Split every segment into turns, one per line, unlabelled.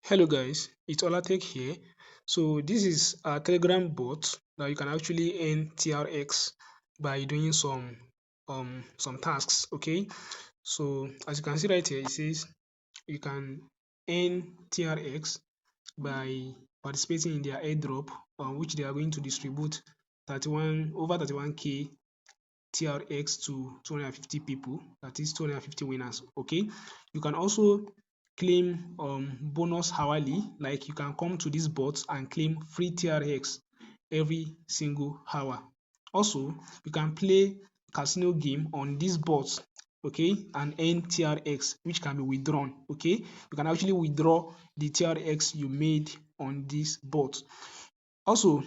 Hello guys, it's Olatech here. So this is a Telegram bot that you can actually earn TRX by doing some tasks. Okay, so as you can see right here, it says you can earn TRX by participating in their airdrop, which they are going to distribute 31k TRX to 250 people, that is 250 winners. Okay, you can also claim bonus hourly, like you can come to this bot and claim free TRX every single hour. Also, you can play casino game on this bot, okay, and earn TRX, which can be withdrawn. Okay, you can actually withdraw the TRX you made on this bot. Also,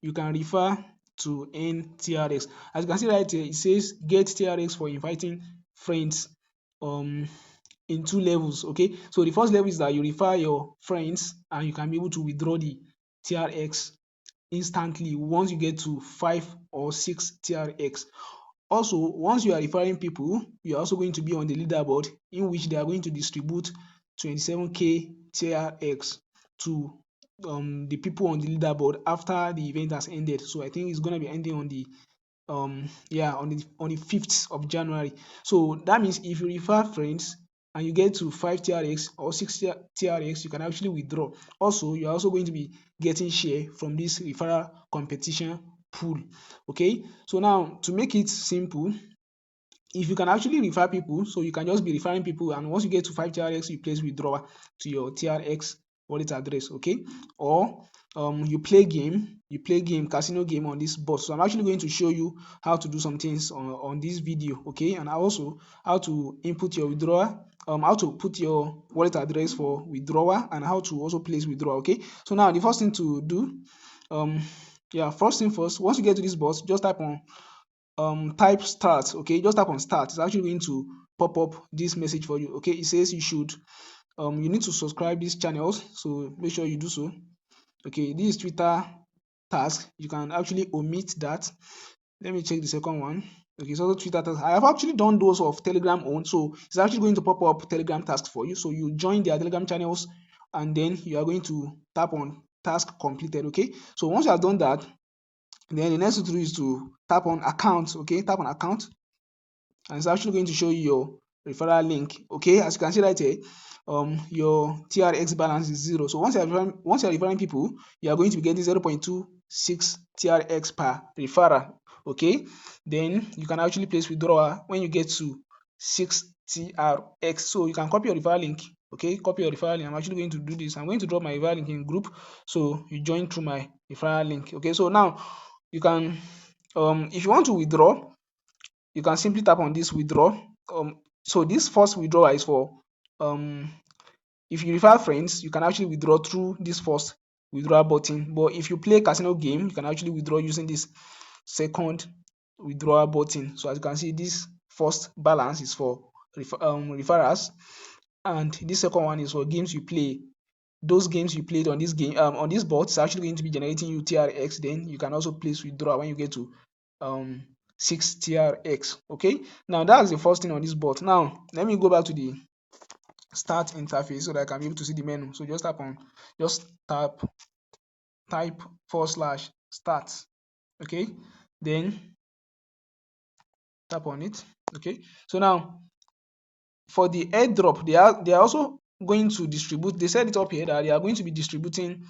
you can refer to earn TRX. As you can see right here, it says get TRX for inviting friends in 2 levels. Okay, so the first level is that you refer your friends and you can be able to withdraw the TRX instantly once you get to 5 or 6 TRX. Also, once you are referring people, you are also going to be on the leaderboard, in which they are going to distribute 27k TRX to the people on the leaderboard after the event has ended. So I think it's going to be ending on the on the 5th of January. So that means if you refer friends and you get to 5 TRX or 6 TRX, you can actually withdraw. Also, you are also going to be getting share from this referral competition pool. Okay, so now to make it simple, if you can actually refer people, so you can just be referring people, and once you get to 5 TRX, you place withdrawal to your TRX wallet address. Okay, or you play game, casino game on this bot. So I'm actually going to show you how to do some things on this video. Okay, and also how to input your withdrawal, how to put your wallet address for withdrawal, and how to also place withdrawal. Okay, so now the first thing to do, first thing first, once you get to this bot, just type start. Okay, just tap on start. It's actually going to pop up this message for you. Okay, it says you need to subscribe these channels, so make sure you do so. Okay, this is Twitter task. You can actually omit that. Let me check the second one. Okay, so Twitter task. I have actually done those of Telegram own, so it's actually going to pop up Telegram tasks for you. So you join their Telegram channels, and then you are going to tap on task completed. Okay, so once you have done that, then the next thing to do is to tap on account. Okay, tap on account, and it's actually going to show you your referral link. Okay, as you can see right here, your TRX balance is 0. So once you're referring people, you are going to be getting 0.26 TRX per referral. Okay, then you can actually place withdrawal when you get to 6 TRX. So you can copy your referral link. Okay, copy your referral link. I'm actually going to do this. I'm going to drop my referral link in group, so you join through my referral link. Okay, so now you can if you want to withdraw, you can simply tap on this withdraw. So this first withdrawal is for if you refer friends, you can actually withdraw through this first withdrawal button. But if you play casino game, you can actually withdraw using this second withdrawal button. So as you can see, this first balance is for referrals, and this second one is for games you play. Those games you played on this game on this bot is actually going to be generating you TRX. Then you can also place withdrawal when you get to 6 TRX. Okay, now that's the first thing on this bot. Now let me go back to the start interface so that I can be able to see the menu. So just type /start. Okay, then tap on it. Okay, so now for the airdrop, they are also going to distribute. They said it up here that they are going to be distributing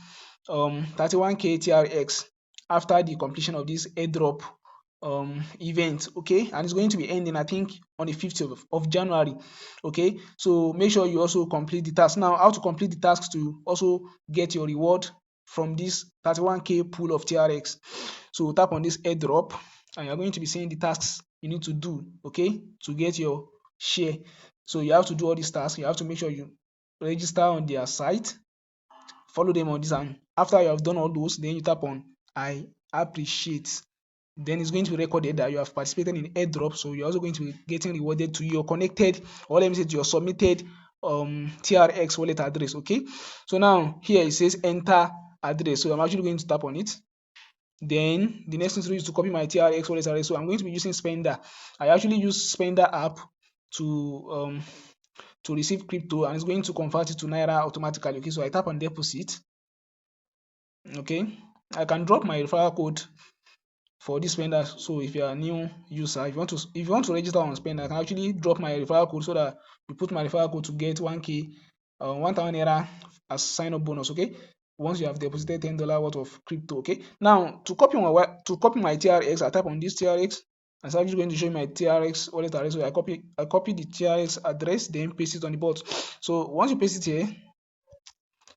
31k TRX after the completion of this airdrop event. Okay, and it's going to be ending, I think, on the 5th of January. Okay, so make sure you also complete the task. Now, how to complete the tasks to also get your reward from this 31k pool of TRX? So tap on this airdrop, and you're going to be seeing the tasks you need to do, okay, to get your share. So you have to do all these tasks. You have to make sure you register on their site, follow them on this, and after you have done all those, then you tap on I appreciate. Then it's going to be recorded that you have participated in airdrop, so you're also going to be getting rewarded to your connected, or let me say to your submitted TRX wallet address. Okay, so now here it says enter address, so I'm actually going to tap on it. Then the next thing to do is to copy my TRX wallet address. So I'm going to be using Spenda. I actually use Spenda app to to receive crypto, and it's going to convert it to Naira automatically. Okay, so I tap on deposit. Okay, I can drop my referral code for this Spenda. So if you are a new user, if you want to register on Spenda, I can actually drop my referral code so that you put my referral code to get 1k 1000 Naira as sign up bonus. Okay, once you have deposited $10 worth of crypto. Okay, now to copy my TRX, I type on this TRX. It's actually going to show me my TRX wallet address. So I copy the TRX address, then paste it on the bot. So once you paste it here,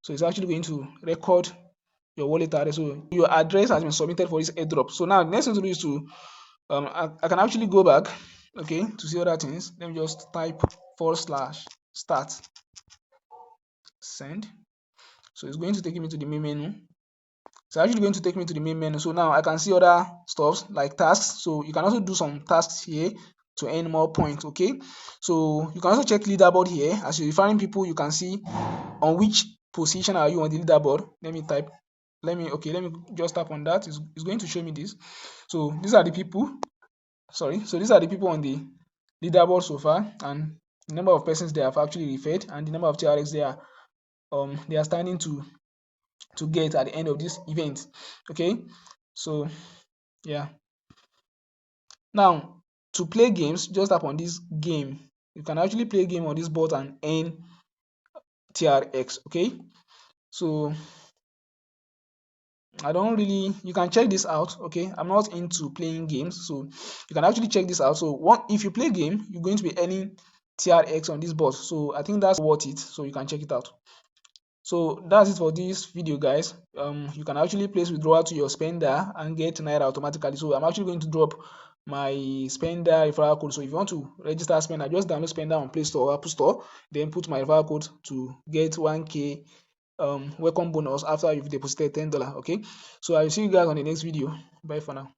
so it's actually going to record your wallet address. So your address has been submitted for this airdrop. So now the next thing to do is to I can actually go back, okay, to see other things. Let me just type /start send. So it's going to take me to the main menu. It's actually going to take me to the main menu. So now I can see other stuff like tasks. So you can also do some tasks here to earn more points. Okay, so you can also check leaderboard here. As you're referring people, you can see on which position are you on the leaderboard. Let me just tap on that. It's going to show me this. So these are the people. So these are the people on the leaderboard so far, and the number of persons they have actually referred, and the number of TRX they are standing to get at the end of this event. Okay, so yeah. Now to play games, just tap on this game. You can actually play game on this bot and earn TRX. Okay, so you can check this out. Okay, I'm not into playing games, so you can actually check this out. So if you play game, you're going to be earning TRX on this bot, so I think that's worth it. So you can check it out. So that's it for this video, guys. You can actually place withdrawal to your Spenda and get Naira automatically. So I'm actually going to drop my Spenda referral code. So if you want to register Spenda, just download Spenda on Play Store or Apple Store, then put my referral code to get 1k welcome bonus after you've deposited $10. Okay, so I'll see you guys on the next video. Bye for now.